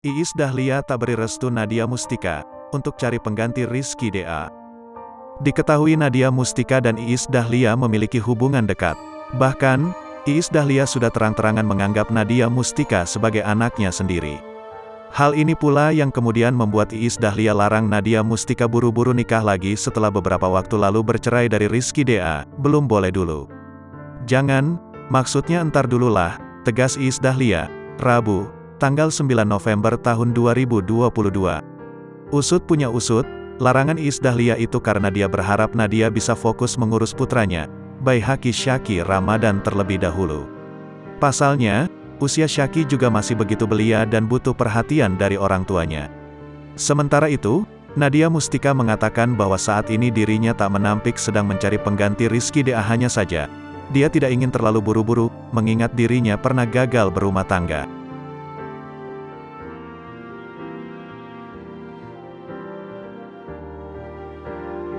Iis Dahlia tak beri restu Nadia Mustika untuk cari pengganti Rizky DA. Diketahui Nadia Mustika dan Iis Dahlia memiliki hubungan dekat. Bahkan, Iis Dahlia sudah terang-terangan menganggap Nadia Mustika sebagai anaknya sendiri. Hal ini pula yang kemudian membuat Iis Dahlia larang Nadia Mustika buru-buru nikah lagi setelah beberapa waktu lalu bercerai dari Rizky DA. Belum boleh dulu. Jangan, maksudnya entar dululah, tegas Iis Dahlia, Rabu, tanggal 9 November tahun 2022. Usut punya usut, larangan Iis Dahlia itu karena dia berharap Nadia bisa fokus mengurus putranya, Baihaqi Syaqi Ramadan terlebih dahulu. Pasalnya, usia Syaqi juga masih begitu belia dan butuh perhatian dari orang tuanya. Sementara itu, Nadia Mustika mengatakan bahwa saat ini dirinya tak menampik sedang mencari pengganti Rizky DA, hanya saja dia tidak ingin terlalu buru-buru, mengingat dirinya pernah gagal berumah tangga.